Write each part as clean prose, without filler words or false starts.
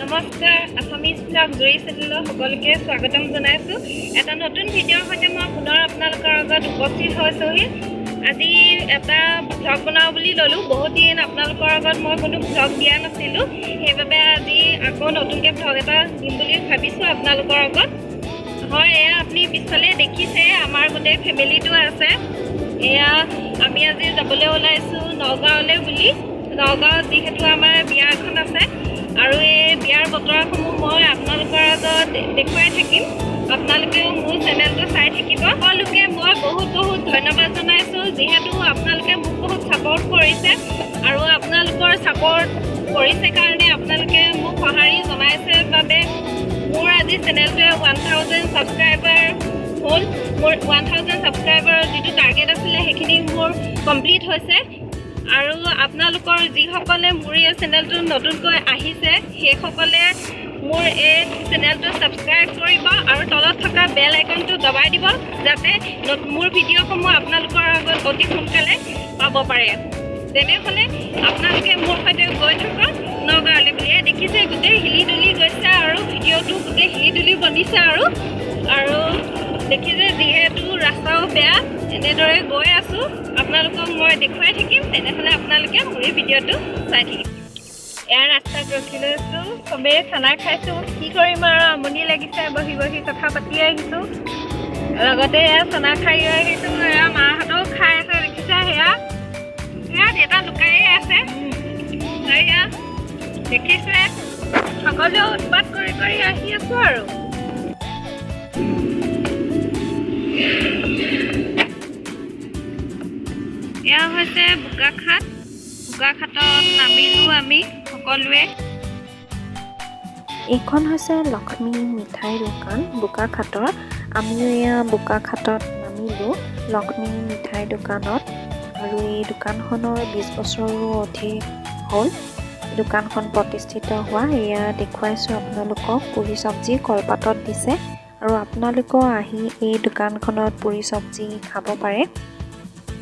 নমস্কাৰ Assamese blog জুৰি চেনেলৰ সকলোকে স্বাগতম জনাইছোঁ। এটা নতুন ভিডিঅ'ৰ সৈতে মই পুনৰ আপোনালোকৰ আগত উপস্থিত হৈছোঁহি। আজি এটা ব্লগ বনাওঁ বুলি ল'লোঁ। বহুত দিন আপোনালোকৰ আগত মই কোনো ব্লগ দিয়া নাছিলোঁ, সেইবাবে আজি আকৌ নতুনকৈ ব্লগ এটা দিম বুলি ভাবিছোঁ আপোনালোকৰ আগত। হয়, এয়া আপুনি পিছফালে দেখিছে আমাৰ গোটেই ফেমিলিটো আছে। এয়া আমি আজি যাবলৈ ওলাইছোঁ নগাঁৱলৈ বুলি। নগাঁৱত যিহেতু আমাৰ বিয়া এখন আছে আৰু এই বিয়াৰ বতৰাসমূহ মই আপোনালোকৰ আগত দেখুৱাই থাকিম। আপোনালোকেও মোৰ চেনেলটো চাই থাকিব। সকলোকে মই বহুত ধন্যবাদ জনাইছোঁ, যিহেতু আপোনালোকে মোক বহুত ছাপৰ্ট কৰিছে আৰু আপোনালোকৰ ছাপৰ্ট কৰিছে কাৰণে আপোনালোকে মোক সঁহাৰি জনাইছে বাবে মোৰ আজি চেনেলটোৱে 1000 ছাবস্ক্ৰাইবাৰ হ'ল। মোৰ 1000 ছাবস্ক্ৰাইবাৰৰ যিটো টাৰ্গেট আছিলে সেইখিনি মোৰ কমপ্লিট হৈছে। আৰু আপোনালোকৰ যিসকলে মোৰ এই চেনেলটো নতুনকৈ আহিছে সেইসকলে মোৰ এই চেনেলটো ছাবস্ক্ৰাইব কৰিব আৰু তলত থকা বেল আইকনটো দবাই দিব, যাতে মোৰ ভিডিঅ'সমূহ আপোনালোকৰ আগত অতি সোনকালে পাব পাৰে। তেনেহ'লে আপোনালোকে মোৰ সৈতে গৈ থাকক নগাঁৱলৈ বুলি। দেখিছে গোটেই হিলি দুলি গৈছে আৰু ভিডিঅ'টো গোটেই হিলি দুলি বনিছে আৰু দেখিছে যিহেতু ৰাস্তাও বেয়া, এনেদৰে গৈ আছোঁ। আপোনালোকক মই দেখুৱাই থাকিম, তেনেহ'লে আপোনালোকে মোৰ এই ভিডিঅ'টো চাই থাকিম। এয়া ৰাস্তাত ৰখি লৈছোঁ, চবেই খানা খাইছোঁ। কি কৰিম আৰু আমনি লাগিছে, বহি কথা পাতি আহিছোঁ। লগতে এয়া চানা খাই আহিছোঁ। এয়া মাহঁতেও খাই আছে, দেখিছে সেয়া দেউতা লুকাইয়ে আছে। এয়া দেখিছে সকলোৱে উৎপাত কৰি আহি আছোঁ আৰু। এয়া হৈছে বোকাখাটত নামিলোঁ আমি সকলোৱে। এইখন হৈছে লক্ষ্মী মিঠাই দোকান বোকাখাটৰ। আমিও এয়া বোকাখাটত নামিলোঁ লক্ষ্মী মিঠাই দোকানত। আৰু এই দোকানখনৰ 20 বছৰৰো অধিক হ'ল দোকানখন প্ৰতিষ্ঠিত হোৱা। এয়া দেখুৱাইছোঁ আপোনালোকক। পুৰি চব্জি কলপাতত দিছে আৰু আপোনালোকেও আহি এই দোকানখনত পুৰি চব্জি খাব পাৰে।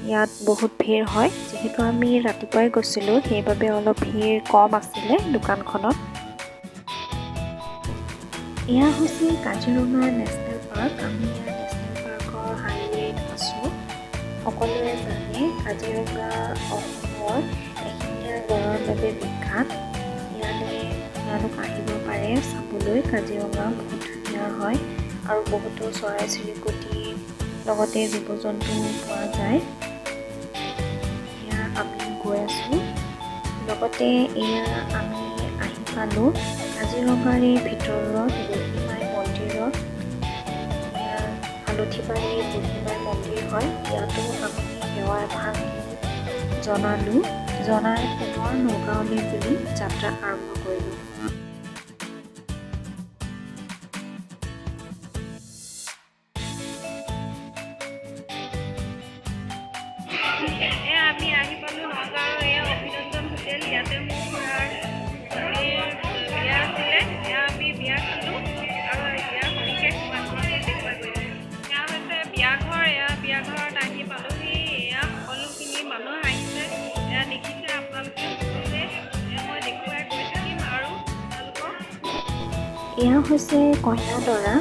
ইয়াত বহুত ভিৰ হয়, যিহেতু আমি ৰাতিপুৱাই গৈছিলোঁ সেইবাবে অলপ ভিৰ কম আছিলে দোকানখনত। এয়া হৈছে কাজিৰঙা নেশ্যনেল পাৰ্ক। আমি ইয়াত নেশ্যনেল পাৰ্কৰ হাইৱেত আছোঁ। সকলোৱে জানে কাজিৰঙা অসমৰ এশিঙীয়া গঁড়ৰ বাবে বিখ্যাত। ইয়ালৈ আপোনালোক আহিব পাৰে চাবলৈ। কাজিৰঙা বহুত ধুনীয়া হয় আৰু বহুতো চৰাই চিৰিকটি লগতে জীৱ জন্তু পোৱা যায়। আমি গৈ আছোঁ। লগতে এয়া আমি আহি পালোঁ কাজিৰঙাৰে ভিতৰত বুঢ়ীমাই মন্দিৰত। এয়া হালধিবাৰীৰ বুঢ়ীমাই মন্দিৰ হয়। ইয়াতো আমি সেৱা এভাগ জনাই পুনৰ নগাঁৱলৈ বুলি যাত্ৰা আৰম্ভ কৰিলোঁ। আমি আহি পালোঁ নগাঁৱৰ এয়া অভিনন্দন হোটেল। ইয়াতে মোৰ খুৰাৰ বিয়া আছিলে। এয়া আমি বিয়া খালোঁ আৰু এতিয়া সবিশেষ দেখুৱাই গৈছে। এয়া হৈছে বিয়াঘৰ। এয়া বিয়াঘৰত আহি পালোঁহি। এয়া সকলোখিনি মানুহ আহিছে। এয়া দেখিছে আপোনালোকে মই দেখুৱাই গৈ থাকিম আৰু আপোনালোকক। এয়া হৈছে কইনা দৰা।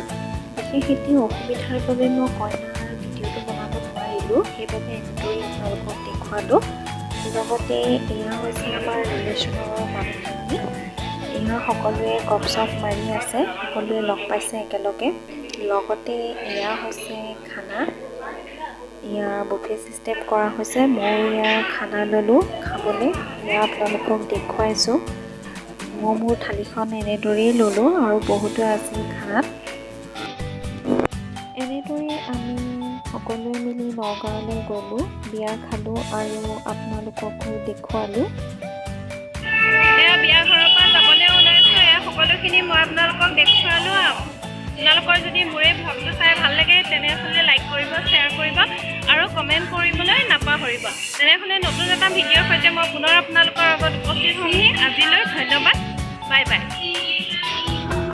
বিশেষ এটি অসুবিধাৰ বাবে মই কইনাৰ ভিডিঅ'টো বনাব নোৱাৰিলোঁ, সেইবাবে এনেদৰে আপোনালোকক দেখুৱালোঁ। লগতে এয়া হৈছে আমাৰ ৰিলেশ্যনৰ মানুহখিনি। এয়া সকলোৱে গপ চপ মাৰি আছে, সকলোৱে লগ পাইছে একেলগে। লগতে এয়া হৈছে খানা। এয়া বুফে চিষ্টেম কৰা হৈছে। মই এয়া খানা ল'লোঁ খাবলৈ। এয়া আপোনালোকক দেখুৱাইছোঁ। মই মোৰ থালিখন এনেদৰেই ল'লোঁ আৰু বহুতো আছিল খানাত। এনেদৰে আমি সকলোৱে মিলি নগাঁৱলৈ গ'লোঁ, বিয়া খালোঁ আৰু আপোনালোককো দেখুৱালোঁ। এয়া বিয়া ঘৰৰ পৰা যাবলৈ ওলাইছোঁ। এয়া সকলোখিনি মই আপোনালোকক দেখুৱালোঁ। আপোনালোকৰ যদি মোৰ এই ভ্লগটো চাই ভাল লাগে তেনেহ'লে লাইক কৰিব, শ্বেয়াৰ কৰিব আৰু কমেণ্ট কৰিবলৈ নাপাহৰিব। তেনেহ'লে নতুন এটা ভিডিঅ'ৰ সৈতে মই পুনৰ আপোনালোকৰ আগত উপস্থিত হ'মহি। আজিলৈ ধন্যবাদ। Bye bye.